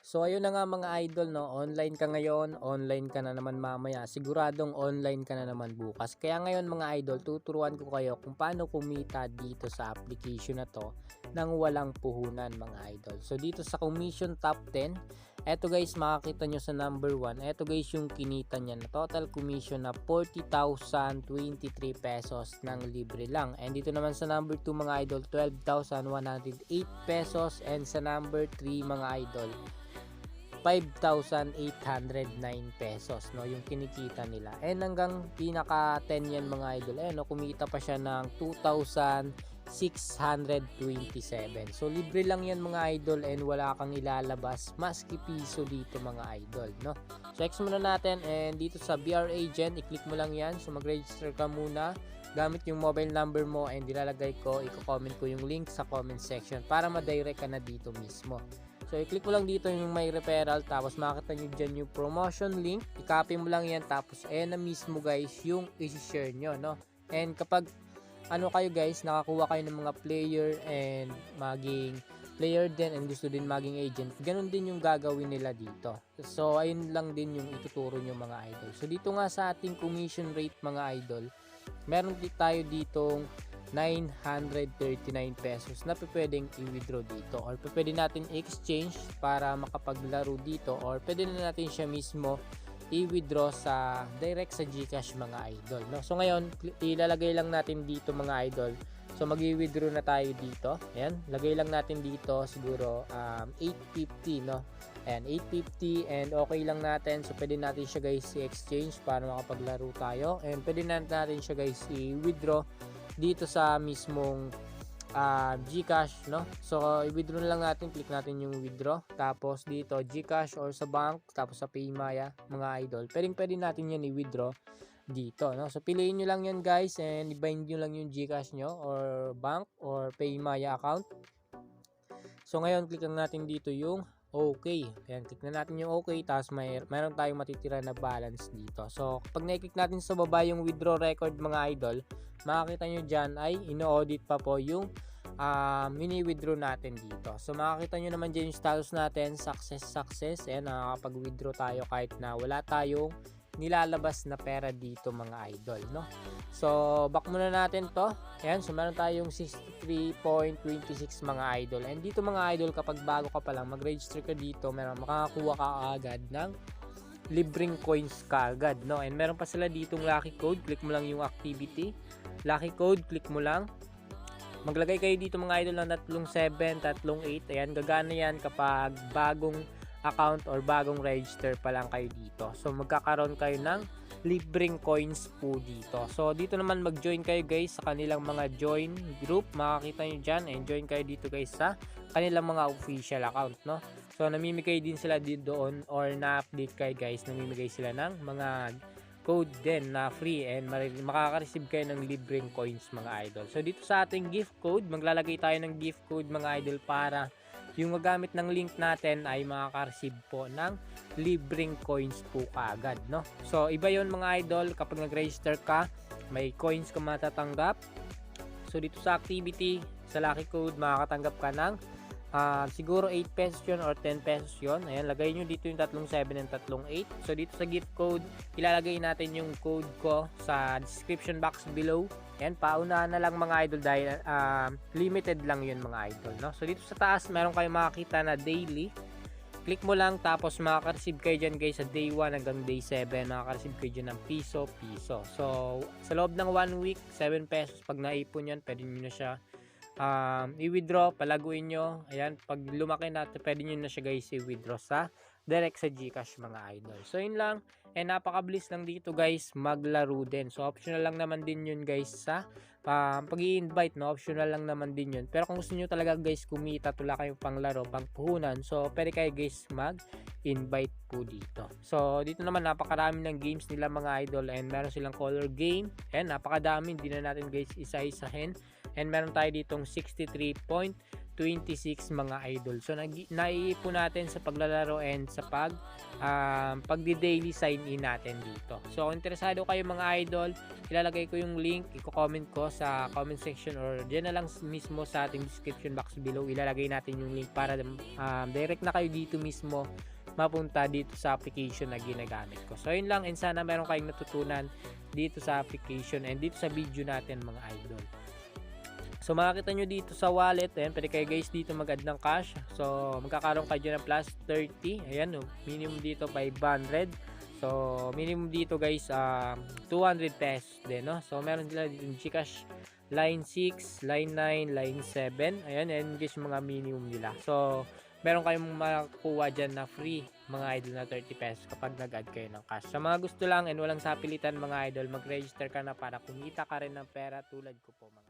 So ayun na nga mga idol, no, online ka ngayon, online ka na naman mamaya, siguradong online ka na naman bukas. Kaya ngayon mga idol, tuturuan ko kayo kung paano kumita dito sa application na to nang walang puhunan mga idol. So dito sa commission top 10, eto guys makikita nyo sa number 1, eto guys yung kinita niya na total commission na 40,023 pesos ng libre lang. And dito naman sa number 2 mga idol, 12,108 pesos, and sa number 3 mga idol, 5,809 pesos, no, yung kinikita nila. And hanggang pinaka 10 yan mga idol, no, kumita pa siya ng 2,627. So libre lang yan mga idol, and wala kang ilalabas maski piso dito mga idol, no. So X muna natin, and dito sa BR Agent, i-click mo lang yan. So mag-register ka muna gamit yung mobile number mo, and ilalagay ko, i-comment ko yung link sa comment section para ma-direct ka na dito mismo. So, i-click mo lang dito yung may referral, tapos makita nyo dyan yung promotion link. I-copy mo lang yan, tapos ayan na mismo guys yung i-share nyo, no? And kapag ano kayo guys, nakakuha kayo ng mga player and maging player din and gusto din maging agent, ganun din yung gagawin nila dito. So, ayun lang din yung ituturo nyo mga idol. So, dito nga sa ating commission rate mga idol, meron tayo ditong 939 pesos na pwedeng i-withdraw dito, or pwede natin exchange para makapaglaro dito, or pwede na natin siya mismo i-withdraw sa direct sa GCash mga idol, no? So ngayon ilalagay lang natin dito mga idol. So mag-i-withdraw na tayo dito. Ayan, lagay lang natin dito siguro 850, no? Ayan, 850, and okay lang natin. So pwede natin siya guys i-exchange para makapaglaro tayo, and pwede natin siya guys i-withdraw dito sa mismong GCash, no? So i-withdraw na lang natin, click natin yung withdraw, tapos dito GCash or sa bank, tapos sa Paymaya mga idol, pwede natin yan i-withdraw dito, no? So piliin nyo lang yan guys, and i-bind nyo lang yung GCash nyo or bank or Paymaya account. So ngayon click lang natin dito yung okay. Ayan, click na natin yung okay, tapos mayroon tayong matitira na balance dito. So pag na-click natin sa baba yung withdraw record mga idol, makikita nyo dyan ay ino-audit pa po yung mini-withdraw natin dito. So makikita nyo naman dyan yung status natin, success. Ayan, nakakapag-withdraw tayo kahit na wala tayong nilalabas na pera dito mga idol, no? So back muna natin to. Ayan, so meron tayong 63.26 mga idol. And dito mga idol, kapag bago ka pa lang, mag-register ka dito, makakakuha ka agad ng libreng coins ka agad, no? And meron pa sila ditong lucky code. Click mo lang yung activity, lucky code, click mo lang. Maglagay kayo dito mga idol ng 37, 38. Ayan, gagana yan kapag bagong account or bagong register pa lang kayo dito. So magkakaroon kayo ng libreng coins po dito. So dito naman mag-join kayo guys sa kanilang mga join group, makakita nyo dyan, and join kayo dito guys sa kanilang mga official account, no? So namimigay din sila dito doon, or na-update kayo guys, namimigay sila ng mga code din na free, and makaka-receive kayo ng libreng coins mga idol. So dito sa ating gift code, maglalagay tayo ng gift code mga idol para yung magamit ng link natin ay makaka-receive po ng libreng coins po kaagad, no? So iba yon mga idol, kapag nag-register ka, may coins ka matatanggap. So dito sa activity, sa lucky code, makakatanggap ka ng siguro 8 pesos yun or 10 pesos yun. Ayan, lagay nyo dito yung 37 and 38. So dito sa gift code, ilalagay natin yung code ko sa description box below. Ayan, paunahan na lang mga idol dahil limited lang yun mga idol, no? So dito sa taas, meron kayo makakita na daily. Click mo lang, tapos makaka-receive kayo dyan guys sa day 1 hanggang day 7. Makaka-receive kayo dyan ng piso. So sa loob ng 1 week, 7 pesos pag naipon yan, pwede nyo na siya i-withdraw, palaguin nyo. Ayan, pag lumaki natin, pwede nyo na siya guys i-withdraw sa direct sa GCash mga idol. So yun lang, and napakabilis lang dito guys maglaro din. So optional lang naman din yun guys sa pag-i-invite, no? Optional lang naman din yun. Pero kung gusto nyo talaga guys kumita, tula kayong panglaro, pangpuhunan, so pwede kayo guys mag-invite po dito. So dito naman napakarami ng games nila mga idol, and meron silang color game, and napakadami, hindi na natin guys isa-isahin. And meron tayo ditong 63.25 26 mga idol. So naiipon natin sa paglalaro and sa pagdi-daily sign in natin dito. So kung interesado kayo mga idol, ilalagay ko yung link, i-comment ko sa comment section or diyan na lang mismo sa ating description box below. Ilalagay natin yung link para direct na kayo dito mismo mapunta dito sa application na ginagamit ko. So yun lang, and sana meron kayong natutunan dito sa application and dito sa video natin mga idol. So makikita nyo dito sa wallet, ayan, pwede kayo guys dito mag-add ng cash. So magkakaroon kayo ng plus 30, ayan, minimum dito 500. So minimum dito guys 200 pesos din, no? So meron sila dito yung GCash line 6, line 9, line 7, ayan, and guys yung mga minimum nila. So meron kayong makukuha dyan na free mga idol na 30 pesos kapag nag-add kayo ng cash. Sa mga gusto lang and walang sapilitan mga idol, mag-register ka na para kumita ka rin ng pera tulad ko po mga